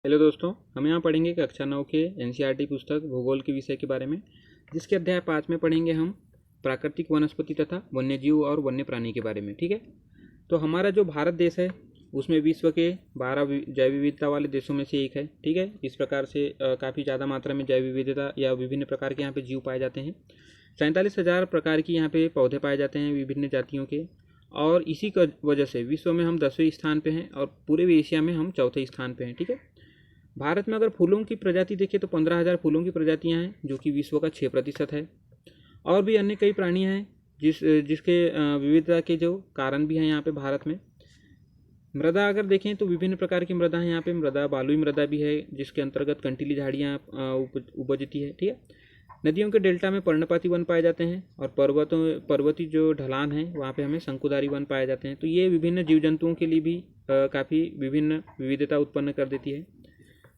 Hello दोस्तों, हम यहाँ पढ़ेंगे कक्षा 9 के एनसीईआरटी पुस्तक भूगोल के विषय के बारे में, जिसके अध्याय 5 में पढ़ेंगे हम प्राकृतिक वनस्पति तथा वन्यजीव और वन्य प्राणी के बारे में। ठीक है, तो हमारा जो भारत देश है उसमें विश्व के 12 जैव विविधता वाले देशों में से एक है। ठीक है, इस प्रकार से काफ़ी ज़्यादा मात्रा में जैव विविधता या विभिन्न प्रकार के यहाँ पे जीव पाए जाते हैं। 47,000 प्रकार की यहाँ पे पौधे पाए जाते हैं विभिन्न जातियों के, और इसी का वजह से विश्व में हम 10वें स्थान पे हैं और पूरे एशिया में हम चौथे स्थान पे हैं। ठीक है, भारत में अगर फूलों की प्रजाति देखें तो 15,000 फूलों की प्रजातियां हैं, जो कि विश्व का 6% है। और भी अन्य कई प्राणी हैं जिसके विविधता के जो कारण भी हैं यहाँ पे भारत में। मृदा अगर देखें तो विभिन्न प्रकार की मृदा है यहाँ पे। मृदा बालुई मृदा भी है, जिसके अंतर्गत कंटीली झाड़ियाँ उपजती है। ठीक है, नदियों के डेल्टा में पर्णपाती वन पाए जाते हैं, और पर्वतीय जो ढलान है वहाँ पे हमें शंकुधारी वन पाए जाते हैं। तो ये विभिन्न जीव जंतुओं के लिए भी काफ़ी विभिन्न विविधता उत्पन्न कर देती है।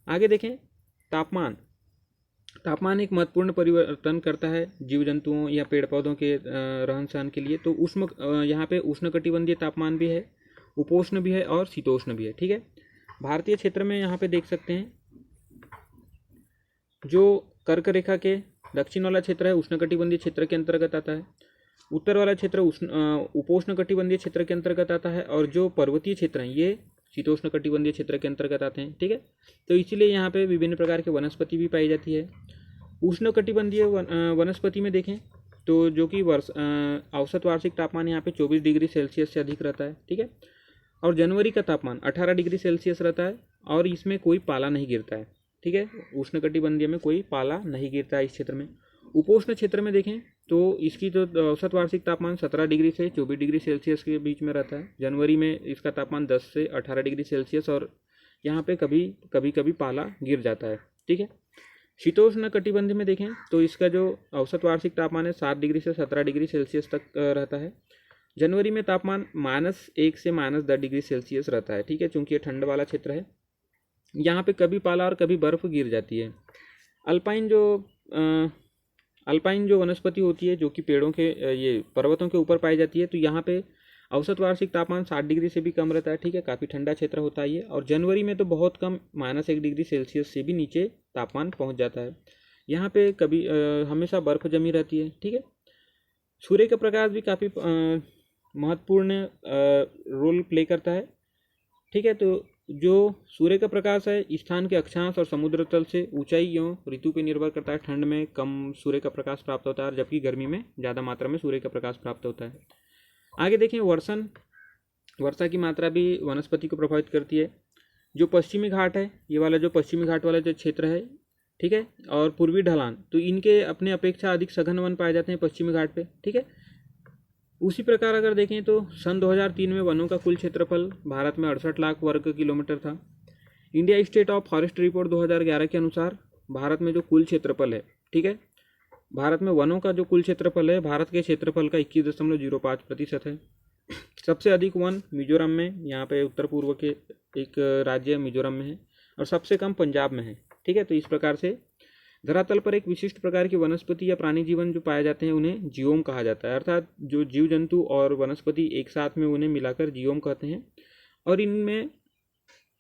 आगे देखें, तापमान एक महत्वपूर्ण परिवर्तन करता है जीव जंतुओं या पेड़ पौधों के रहन सहन के लिए। तो यहाँ पे उष्णकटिबंधीय तापमान भी है, उपोष्ण भी है और शीतोष्ण भी है। ठीक है, भारतीय क्षेत्र में यहाँ पे देख सकते हैं जो कर्क रेखा के दक्षिण वाला क्षेत्र है उष्णकटिबंधीय क्षेत्र के अंतर्गत आता है। उत्तर वाला क्षेत्र उपोष्ण कटिबंधीय क्षेत्र के अंतर्गत आता है, और जो पर्वतीय क्षेत्र हैं ये शीतोष्ण कटिबंधीय क्षेत्र के अंतर्गत आते हैं। ठीक है, तो इसीलिए यहाँ पे विभिन्न प्रकार के वनस्पति भी पाई जाती है। उष्ण कटिबंधीय वनस्पति में देखें तो जो कि औसत वार्षिक तापमान यहाँ पे 24 डिग्री सेल्सियस से अधिक रहता है। ठीक है, और जनवरी का तापमान 18 डिग्री सेल्सियस रहता है, और इसमें कोई पाला नहीं गिरता है। ठीक है, उष्ण कटिबंधीय में कोई पाला नहीं गिरता है इस क्षेत्र में। उपोष्ण क्षेत्र में देखें तो इसकी तो औसत वार्षिक तापमान 17 डिग्री से 24 डिग्री सेल्सियस के बीच में रहता है। जनवरी में इसका तापमान 10 से 18 डिग्री सेल्सियस, और यहाँ पे कभी पाला गिर जाता है। ठीक है, शीतोष्ण कटिबंध में देखें तो इसका जो औसत वार्षिक तापमान है 7 डिग्री से 17 डिग्री सेल्सियस तक रहता है। जनवरी में तापमान -1 से -10 डिग्री सेल्सियस रहता है। ठीक है, चूँकि ये ठंड वाला क्षेत्र है, यहाँ पे कभी पाला और कभी बर्फ़ गिर जाती है। अल्पाइन जो वनस्पति होती है, जो कि पेड़ों के ये पर्वतों के ऊपर पाई जाती है, तो यहाँ पे औसत वार्षिक तापमान 60 डिग्री से भी कम रहता है। ठीक है, काफ़ी ठंडा क्षेत्र होता है ये, और जनवरी में तो बहुत कम -1 डिग्री सेल्सियस से भी नीचे तापमान पहुँच जाता है। यहाँ पे कभी हमेशा बर्फ़ जमी रहती है। ठीक है, सूर्य का प्रकाश भी काफ़ी महत्वपूर्ण रोल प्ले करता है। ठीक है, तो जो सूर्य का प्रकाश है स्थान के अक्षांश और समुद्र तल से ऊंचाई एवं ऋतु पर निर्भर करता है। ठंड में कम सूर्य का प्रकाश प्राप्त होता है, जबकि गर्मी में ज़्यादा मात्रा में सूर्य का प्रकाश प्राप्त होता है। आगे देखें, वर्षा की मात्रा भी वनस्पति को प्रभावित करती है। जो पश्चिमी घाट है, ये वाला जो पश्चिमी घाट वाला जो क्षेत्र है, ठीक है, और पूर्वी ढलान, तो इनके अपने अपेक्षा अधिक सघन वन पाए जाते हैं पश्चिमी घाट पे। ठीक है, उसी प्रकार अगर देखें तो सन 2003 में वनों का कुल क्षेत्रफल भारत में 68 लाख वर्ग किलोमीटर था। India state of forest report 2011 के अनुसार भारत में जो कुल क्षेत्रफल है, ठीक है, भारत में वनों का जो कुल क्षेत्रफल है भारत के क्षेत्रफल का 21.05% है। सबसे अधिक वन मिजोरम में, यहाँ पे उत्तर पूर्व के एक राज्य मिजोरम में है, और सबसे कम पंजाब में है। ठीक है, तो इस प्रकार से धरातल पर एक विशिष्ट प्रकार की वनस्पति या प्राणी जीवन जो पाए जाते हैं उन्हें जियोम कहा जाता है। अर्थात जो जीव जंतु और वनस्पति एक साथ में, उन्हें मिलाकर जियोम कहते हैं। और इनमें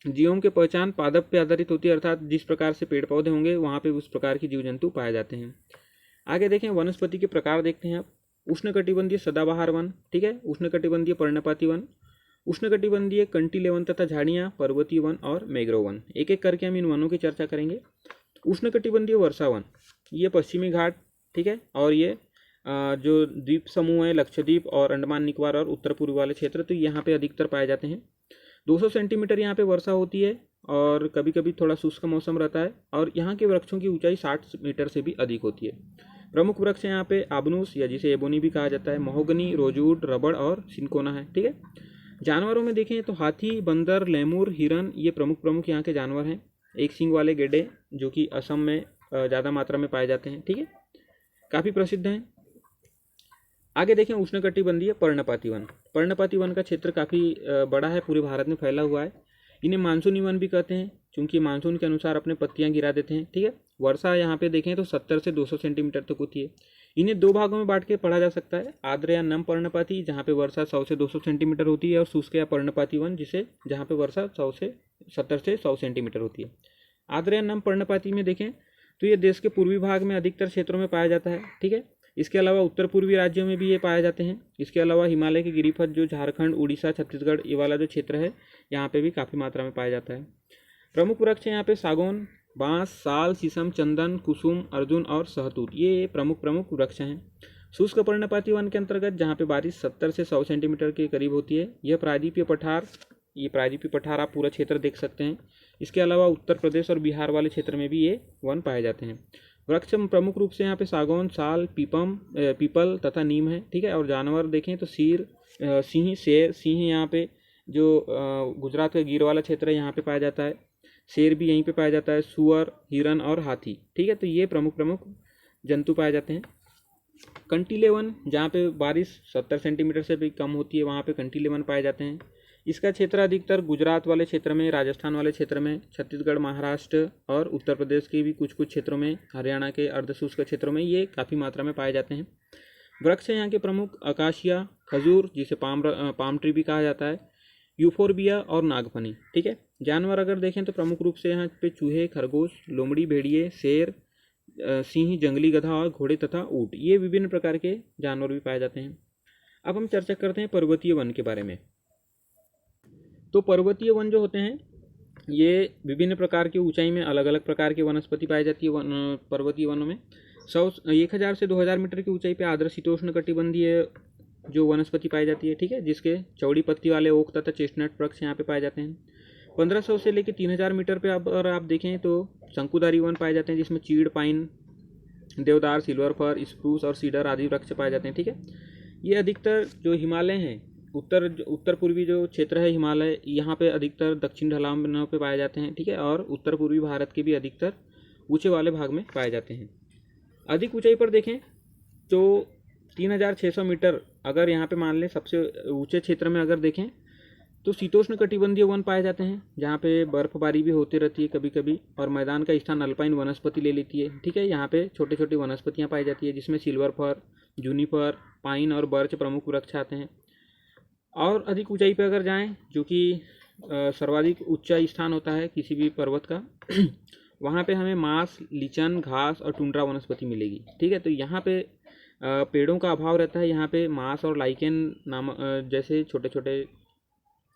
जियोम की पहचान पादप पे आधारित होती है, अर्थात जिस प्रकार से पेड़ पौधे होंगे वहाँ पे उस प्रकार की जीव जंतु पाए जाते हैं। आगे देखें, वनस्पति के प्रकार देखते हैं आप। उष्णकटिबंधीय सदाबहार वन, ठीक है, उष्णकटिबंधीय पर्णपाती वन, उष्णकटिबंधीय कंटीले वन तथा झाड़ियाँ, पर्वतीय वन और मैंग्रोव वन। एक एक करके हम इन वनों की चर्चा करेंगे। उष्णकटिबंधीय वर्षा वन, ये पश्चिमी घाट, ठीक है, और ये जो द्वीप समूह है लक्षद्वीप और अंडमान निकोबार और उत्तर पूर्व वाले क्षेत्र, तो यहाँ पे अधिकतर पाए जाते हैं। 200 सेंटीमीटर यहाँ पे वर्षा होती है, और कभी कभी थोड़ा शुष्क मौसम रहता है, और यहाँ के वृक्षों की ऊंचाई 60 मीटर से भी अधिक होती है। प्रमुख वृक्ष यहाँ पे आबनूस, या जिसे एबोनी भी कहा जाता है, महोगनी, रोजवुड, रबड़ और सिनकोना है। ठीक है, जानवरों में देखें तो हाथी, बंदर, लेमुर, हिरन, ये प्रमुख यहाँ के जानवर हैं। एक सींग वाले गेडे, जो कि असम में ज़्यादा मात्रा में पाए जाते हैं। ठीक है, काफ़ी प्रसिद्ध हैं। आगे देखें, उष्णकटिबंधीय पर्णपाती वन। पर्णपाती वन का क्षेत्र काफ़ी बड़ा है, पूरे भारत में फैला हुआ है। इन्हें मानसूनी वन भी कहते हैं, क्योंकि मानसून के अनुसार अपने पत्तियां गिरा देते हैं। ठीक है, वर्षा यहाँ पे देखें तो 70 से 200 सेंटीमीटर तक होती है। इन्हें दो भागों में बांट के पढ़ा जा सकता है, आर्द्र या नम पर्णपाती जहाँ पे वर्षा 100 से 200 सेंटीमीटर होती है, और शुष्क या पर्णपाती वन जहाँ पे वर्षा 70 से 100 सेंटीमीटर होती है। आर्द्र या नम पर्णपाती में देखें तो ये देश के पूर्वी भाग में अधिकतर क्षेत्रों में पाया जाता है, ठीक है। इसके अलावा उत्तर पूर्वी राज्यों में भी ये पाए जाते हैं। इसके अलावा हिमालय के गिरिपथ जो झारखंड, उड़ीसा, छत्तीसगढ़ ये वाला जो क्षेत्र है यहाँ पे भी काफ़ी मात्रा में पाया जाता है। प्रमुख वृक्ष यहाँ पे सागौन, बांस, साल, शीशम, चंदन, कुसुम, अर्जुन और सहतूत ये प्रमुख वृक्ष हैं। शुष्क पर्णपाती वन के अंतर्गत जहाँ पे बारिश 70 से 100 सेंटीमीटर के करीब होती है, यह प्रायद्वीपीय पठार आप पूरा क्षेत्र देख सकते हैं। इसके अलावा उत्तर प्रदेश और बिहार वाले क्षेत्र में भी ये वन पाए जाते हैं। वृक्ष प्रमुख रूप से यहाँ पे सागौन, साल, पीपल तथा नीम है, ठीक है। और जानवर देखें तो सिंह यहाँ पे जो गुजरात का गिर वाला क्षेत्र है यहाँ पे पाया जाता है। शेर भी यहीं पे पाया जाता है, सुअर, हिरन और हाथी, ठीक है। तो ये प्रमुख जंतु पाए जाते हैं। कंटीले वन जहाँ पे बारिश 70 सेंटीमीटर से भी कम होती है वहाँ पे कंटीले वन पाए जाते हैं। इसका क्षेत्र अधिकतर गुजरात वाले क्षेत्र में, राजस्थान वाले क्षेत्र में, छत्तीसगढ़, महाराष्ट्र और उत्तर प्रदेश के भी कुछ क्षेत्रों में, हरियाणा के अर्धशुष्क क्षेत्रों में ये काफ़ी मात्रा में पाए जाते हैं। वृक्ष यहाँ के प्रमुख अकाशिया, खजूर जिसे पाम ट्री भी कहा जाता है, यूफोरबिया और नागफनी, ठीक है। जानवर अगर देखें तो प्रमुख रूप से यहाँ पे चूहे, खरगोश, लोमड़ी, भेड़िए, शेर, सिंह, जंगली गधा और घोड़े तथा ऊँट ये विभिन्न प्रकार के जानवर भी पाए जाते हैं। अब हम चर्चा करते हैं पर्वतीय वन के बारे में। तो पर्वतीय वन जो होते हैं ये विभिन्न प्रकार की ऊंचाई में अलग अलग प्रकार की वनस्पति पाई जाती है। पर्वतीय वनों में 1000 से 2000 मीटर की ऊंचाई पे आर्द्र शीतोष्ण कटिबंधीय जो वनस्पति पाई जाती है, ठीक है, जिसके चौड़ी पत्ती वाले ओक तथा चेस्टनट वृक्ष यहाँ पे पाए जाते हैं। 1500 से लेकर 3000 मीटर पे अगर आप देखें तो शंकुधारी वन पाए जाते हैं, जिसमें चीड़, पाइन, देवदार, सिल्वर फर, स्प्रूस और सीडर आदि वृक्ष पाए जाते हैं, ठीक है। ये अधिकतर जो हिमालय हैं, उत्तर पूर्वी जो क्षेत्र है हिमालय, यहाँ पे अधिकतर दक्षिण ढलानों पे पाए जाते हैं, ठीक है। और उत्तर पूर्वी भारत के भी अधिकतर ऊंचे वाले भाग में पाए जाते हैं। अधिक ऊंचाई पर देखें तो 3600 मीटर अगर यहाँ पे मान लें सबसे ऊंचे क्षेत्र में अगर देखें तो शीतोष्ण कटिबंधीय वन पाए जाते हैं, जहाँ पे बर्फबारी भी होती रहती है कभी कभी, और मैदान का स्थान अल्पाइन वनस्पति ले लेती है, ठीक है। यहाँ पे छोटी छोटी वनस्पतियाँ पाई जाती है, जिसमें सिल्वर फर, जूनिपर, पाइन और बर्च प्रमुख वृक्ष आते हैं। और अधिक ऊंचाई पर अगर जाएं, जो कि सर्वाधिक ऊंचा स्थान होता है किसी भी पर्वत का वहाँ पे हमें मांस, लीचन, घास और टुंड्रा वनस्पति मिलेगी, ठीक है। तो यहाँ पे पेड़ों का अभाव रहता है, यहाँ पे मांस और लाइकेन नाम जैसे छोटे छोटे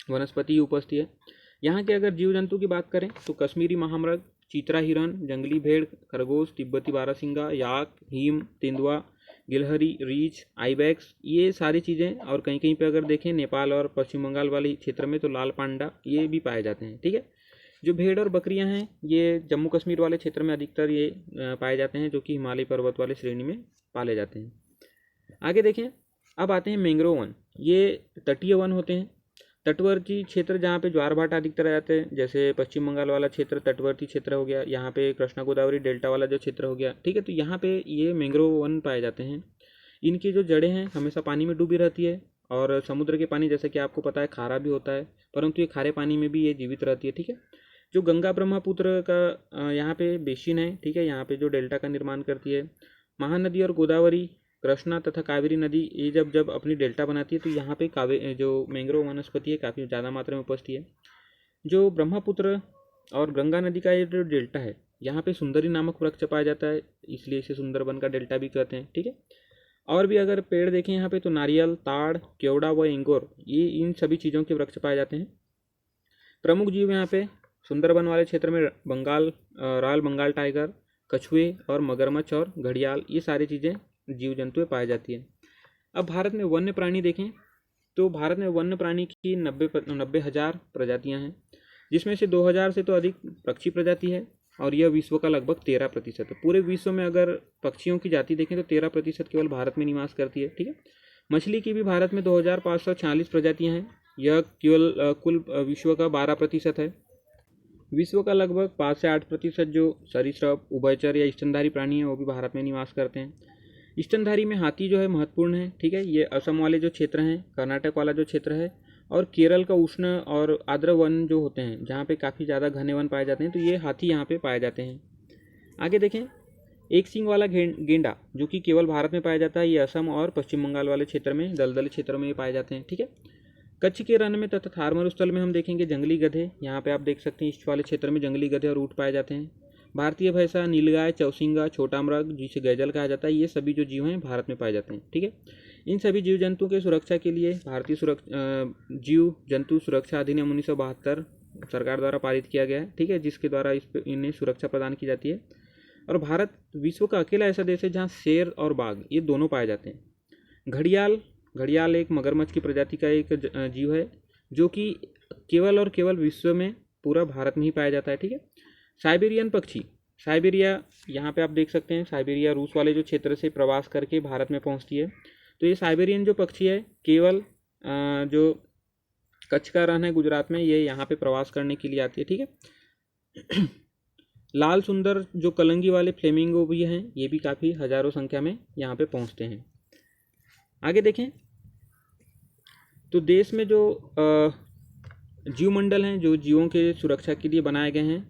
वनस्पति उपस्थित है। यहाँ के अगर जीव जंतु की बात करें तो कश्मीरी महामृग, चीतरा हिरन, जंगली भेड़, खरगोश, तिब्बती बारहसिंगा, याक, हिम, तेंदुआ, गिलहरी, रीछ, आइबैक्स ये सारी चीज़ें, और कहीं कहीं पे अगर देखें नेपाल और पश्चिम बंगाल वाले क्षेत्र में तो लाल पांडा ये भी पाए जाते हैं, ठीक है। जो भेड़ और बकरियां हैं ये जम्मू कश्मीर वाले क्षेत्र में अधिकतर ये पाए जाते हैं, जो कि हिमालय पर्वत वाले श्रेणी में पाले जाते हैं। आगे देखें, अब आते हैं मैंग्रोव वन। ये तटीय वन होते हैं, तटवर्ती क्षेत्र जहाँ पे ज्वार भाटा अधिकतर आ जाते हैं, जैसे पश्चिम बंगाल वाला क्षेत्र तटवर्ती क्षेत्र हो गया, यहाँ पे कृष्णा गोदावरी डेल्टा वाला जो क्षेत्र हो गया, ठीक है। तो यहाँ पे ये मैंग्रोव वन पाए जाते हैं। इनकी जो जड़ें हैं हमेशा पानी में डूबी रहती है, और समुद्र के पानी जैसे कि आपको पता है खारा भी होता है, परंतु ये खारे पानी में भी ये जीवित रहती है, ठीक है। जो गंगा ब्रह्मपुत्र का यहाँ पे बेसिन है, ठीक है, यहाँ पे जो डेल्टा का निर्माण करती है। महानदी और गोदावरी, कृष्णा तथा कावेरी नदी ये जब अपनी डेल्टा बनाती है तो यहाँ पे जो मैंग्रोव वनस्पति है काफ़ी ज़्यादा मात्रा में उपस्थित है। जो ब्रह्मपुत्र और गंगा नदी का ये जो डेल्टा है यहाँ पे सुंदरी नामक वृक्ष पाया जाता है, इसलिए इसे सुंदरबन का डेल्टा भी कहते हैं, ठीक है। और भी अगर पेड़ देखें यहाँ पे तो नारियल, ताड़, केवड़ा व इंगोर ये इन सभी चीज़ों के वृक्ष पाए जाते हैं। प्रमुख जीव यहाँ पे सुंदरबन वाले क्षेत्र में रॉयल बंगाल टाइगर, कछुए और मगरमच्छ और घड़ियाल ये सारी चीज़ें जीव जंतु पाई जाती है। अब भारत में वन्य प्राणी देखें तो भारत में वन्य प्राणी की 90,000 प्रजातियां हैं, जिसमें से 2000 से तो अधिक पक्षी प्रजाति है, और यह विश्व का लगभग 13% है। पूरे विश्व में अगर पक्षियों की जाति देखें तो 13% केवल भारत में निवास करती है, ठीक है। मछली की भी भारत में 2546 प्रजातियाँ हैं, यह केवल कुल विश्व का 12% है। विश्व का लगभग 5 से 8% जो सरीसृप, उभयचर या स्तनधारी प्राणी हैं वो भी भारत में निवास करते हैं। स्तनधारी में हाथी जो है महत्वपूर्ण है, ठीक है। ये असम वाले जो क्षेत्र हैं, कर्नाटक वाला जो क्षेत्र है, और केरल का उष्ण और आर्द्र वन जो होते हैं जहाँ पे काफ़ी ज़्यादा घने वन पाए जाते हैं, तो ये हाथी यहाँ पे पाए जाते हैं। आगे देखें, एक सींग वाला गेंडा जो कि केवल भारत में पाया जाता है, ये असम और पश्चिम बंगाल वाले क्षेत्र में, दलदली क्षेत्रों में ये पाए जाते हैं। ठीक है, कच्छ के रण में तथा थार मरुस्थल में हम देखेंगे जंगली गधे, यहाँ पे आप देख सकते हैं इस वाले क्षेत्र में जंगली गधे और ऊँट पाए जाते हैं। भारतीय भैंसा, नीलगाय, चौसिंगा, छोटा मृग जिसे गैजल कहा जाता है, ये सभी जो जीव हैं भारत में पाए जाते हैं। ठीक है, इन सभी जीव जंतुओं के सुरक्षा के लिए भारतीय जीव जंतु सुरक्षा अधिनियम 1972 सरकार द्वारा पारित किया गया है। ठीक है, जिसके द्वारा इन्हें सुरक्षा प्रदान की जाती है। और भारत विश्व का अकेला ऐसा देश है जहाँ शेर और बाघ ये दोनों पाए जाते हैं। घड़ियाल एक मगरमच्छ की प्रजाति का एक जीव है जो कि केवल और केवल विश्व में पूरा भारत में ही पाया जाता है। ठीक है, साइबेरियन पक्षी, साइबेरिया यहाँ पे आप देख सकते हैं, साइबेरिया रूस वाले जो क्षेत्र से प्रवास करके भारत में पहुँचती है। तो ये साइबेरियन जो पक्षी है केवल जो कच्छ का रण है गुजरात में, ये यहाँ पे प्रवास करने के लिए आती है। ठीक है, लाल सुंदर जो कलंगी वाले फ्लेमिंगो भी हैं, ये भी काफ़ी हजारों संख्या में यहाँ पे पहुँचते हैं। आगे देखें तो देश में जो जीवमंडल हैं जो जीवों के सुरक्षा के लिए बनाए गए हैं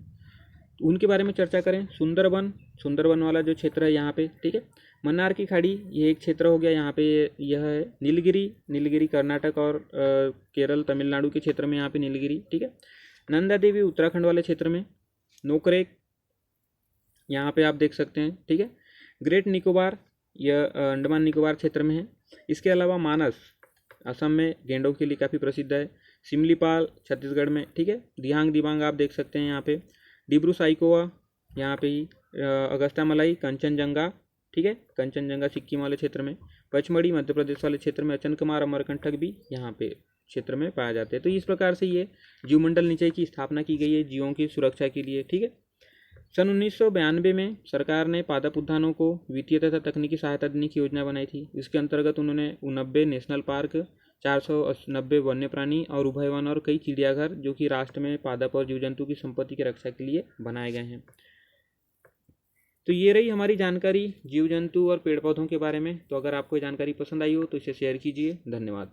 उनके बारे में चर्चा करें। सुंदरवन वाला जो क्षेत्र है यहाँ पे, ठीक है। मन्नार की खाड़ी ये एक क्षेत्र हो गया यहाँ पे, यह है नीलगिरी कर्नाटक और केरल तमिलनाडु के क्षेत्र में यहाँ पे नीलगिरी, ठीक है। नंदा देवी उत्तराखंड वाले क्षेत्र में, नोकरेक यहाँ पे आप देख सकते हैं, ठीक है। ग्रेट निकोबार यह अंडमान निकोबार क्षेत्र में है। इसके अलावा मानस असम में गेंडों के लिए काफ़ी प्रसिद्ध है। सिमलीपाल छत्तीसगढ़ में, ठीक है। दिहांग दिबांग आप देख सकते हैं यहाँ पे। डिब्रू साइकोवा यहाँ पे ही, अगस्त्यामलाई, कंचनजंगा, ठीक है, कंचनजंगा सिक्किम वाले क्षेत्र में। पचमढ़ी मध्य प्रदेश वाले क्षेत्र में। अचनकुमार अमरकंटक भी यहाँ पे क्षेत्र में पाया जाते हैं। तो इस प्रकार से ये जीवमंडल निचय की स्थापना की गई है जीवों की सुरक्षा के लिए, ठीक है। सन 1992 में सरकार ने पादप उद्यानों को वित्तीय तथा तकनीकी सहायता देने की योजना बनाई थी। इसके अंतर्गत उन्होंने 89 नेशनल पार्क, 490 वन्य प्राणी और उभयवन और कई चिड़ियाघर जो कि राष्ट्र में पादप और जीव जंतु की संपत्ति की रक्षा के लिए बनाए गए हैं। तो ये रही हमारी जानकारी जीव जंतु और पेड़ पौधों के बारे में। तो अगर आपको जानकारी पसंद आई हो तो इसे शेयर कीजिए। धन्यवाद।